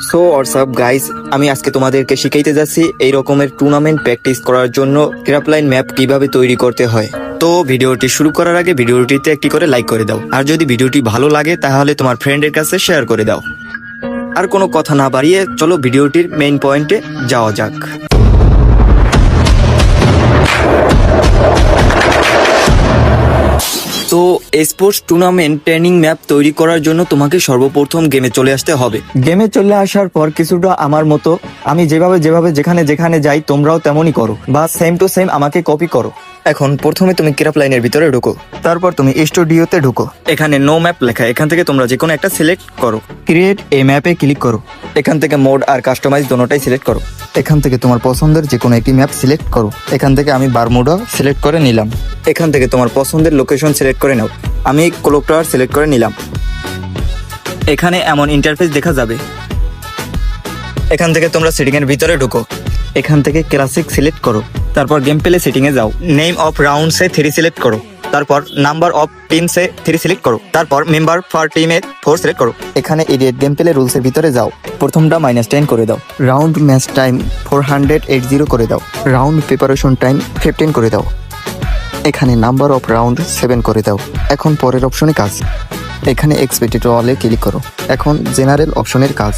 So WhatsApp guys, আমি আজকে তোমাদেরকে শিখাইতে যাচ্ছি এই রকমের টুর্নামেন্ট প্র্যাকটিস করার জন্য ক্র্যাপলাইন ম্যাপ কিভাবে তৈরি করতে হয়। তো ভিডিওটি শুরু করার আগে ভিডিওটিতে একটি করে লাইক করে দাও, আর যদি ভিডিওটি ভালো লাগে তাহলে তোমার ফ্রেন্ডের কাছে শেয়ার করে দাও। আর কোনো কথা না বাড়িয়ে চলো ভিডিওটির মেইন পয়েন্টে যাওয়া যাক। তো স্পোর্টস টুর্নামেন্ট ট্রেনিং ম্যাপ তৈরি করার জন্য তোমাকে সর্বপ্রথম গেমে চলে আসতে হবে। গেমে চলে আসার পর কিছুটা আমার মতো আমি যেভাবে যেখানে যাই তোমরাও তেমনই করো, বা সেম টু সেম আমাকে কপি করো। এখন প্রথমে তুমি ক্র্যাপলাইনের ভিতরে ঢুকো, তারপর তুমি স্টুডিওতে ঢুকো। এখানে নো ম্যাপ লেখা, এখান থেকে তোমরা যে কোনো একটা সিলেক্ট করো। ক্রিয়েট এ ম্যাপে ক্লিক করো। এখান থেকে মোড আর কাস্টমাইজ দোনোটাই সিলেক্ট করো। এখান থেকে তোমার পছন্দের যে কোনো একটি ম্যাপ সিলেক্ট করো। এখান থেকে আমি বারমুডা সিলেক্ট করে নিলাম। এখান থেকে তোমার পছন্দের লোকেশন সিলেক্ট করে নাও। আমি ক্লক টাওয়ার সিলেক্ট করে নিলাম। এখানে এমন ইন্টারফেস দেখা যাবে। এখান থেকে তোমরা সেটিং এর ভিতরে ঢুকো। এখান থেকে ক্লাসিক সিলেক্ট করো, তারপর গেম প্লে সেটিং এ যাও। নেম অফ রাউন্ডসে 3 সিলেক্ট করো, তারপর নাম্বার অফ টিমসে 3 সিলেক্ট করো, তারপর মেম্বার ফর টিমে 4 সিলেক্ট করো। এখানে এডিট গেম প্লে রুলস এর ভিতরে যাও। প্রথমটা -10 করে দাও। রাউন্ড ম্যাচ টাইম 480 করে দাও। রাউন্ড প্রিপারেশন টাইম 15 করে দাও। এখানে নাম্বার অফ রাউন্ড 7 করে দাও। এখন পরের অপশনে কাজ। এখানে এক্সপেক্টেড অলে ক্লিক করো। এখন জেনারেল অপশনের কাজ।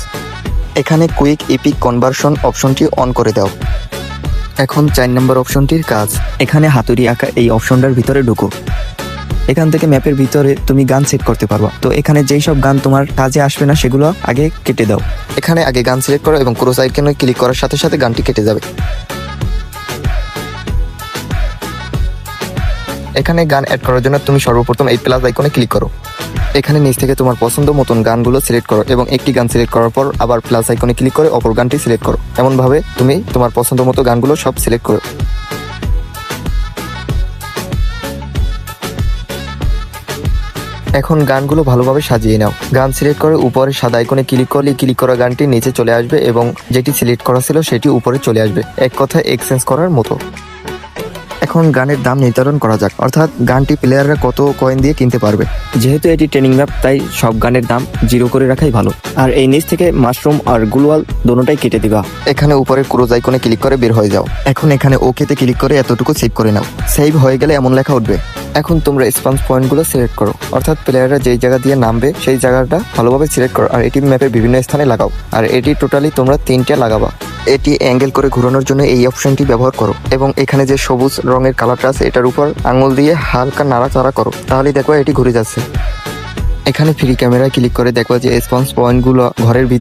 এখানে কুইক ইপিক কনভার্সন অপশনটি অন করে দাও। এখন 4 নম্বর অপশনটির কাজ। এখানে হাতুড়ি আঁকা এই অপশনটার ভিতরে ঢুকো। এখান থেকে ম্যাপের ভিতরে তুমি গান সেট করতে পারবা। তো এখানে যেই সব গান তোমার কাজে আসবে না সেগুলো আগে কেটে দাও। এখানে আগে গান সিলেক্ট করো এবং ক্রস আইকনে ক্লিক করার সাথে সাথে গানটি কেটে যাবে। এখানে গান অ্যাড করার জন্য তুমি সর্বপ্রথম এই প্লাস আইকনে ক্লিক করো। এখানে নিচ থেকে তোমার পছন্দ মতন গানগুলো সিলেক্ট করো এবং একটি গান সিলেক্ট করার পর আবার প্লাস আইকনে ক্লিক করে অপর গানটি সিলেক্ট করো। এমনভাবে তুমি তোমার পছন্দ মতো গানগুলো সব সিলেক্ট করো। এখন গানগুলো ভালোভাবে সাজিয়ে নাও। গান সিলেক্ট করে উপরে সাদা আইকনে ক্লিক করলে ক্লিক করা গানটি নিচে চলে আসবে এবং যেটি সিলেক্ট করা ছিল সেটি উপরে চলে আসবে, এক কথায় এক্সচেঞ্জ করার মতো। এখন গানের দাম নির্ধারণ করা যাক, অর্থাৎ গানটি প্লেয়াররা কত কয়েন দিয়ে কিনতে পারবে। যেহেতু এটি ট্রেনিং ম্যাপ তাই সব গানের দাম 0 করে রাখাই ভালো। আর এই নিচ থেকে মাশরুম আর গ্লুয়াল দোনোটাই কেটে দিবা। এখানে উপরে ক্রস আইকনে ক্লিক করে বের হয়ে যাও। এখন এখানে ওকেতে ক্লিক করে এতটুকু সেভ করে নাও। সেভ হয়ে গেলে এমন লেখা উঠবে। এখন তোমরা স্পন্স পয়েন্টগুলো সিলেক্ট করো, অর্থাৎ প্লেয়াররা যেই জায়গা দিয়ে নামবে সেই জায়গাটা ভালোভাবে সিলেক্ট করো আর এটি ম্যাপের বিভিন্ন স্থানে লাগাও। আর এটি টোটালি তোমরা 3টে লাগাবা। এটি অ্যাঙ্গেল করে ঘোরানোর জন্য এই অপশনটি ব্যবহার করো এবং এখানে যে সবুজ রঙের কালারটা আছে এটার উপর আঙুল দিয়ে হালকা নাড়াচাড়া করো, তাহলেই দেখো এটি ঘুরে যাচ্ছে। এখানে ফ্রি ক্যামেরায় ক্লিক করে দেখো যে স্পন্স পয়েন্টগুলো ঘরের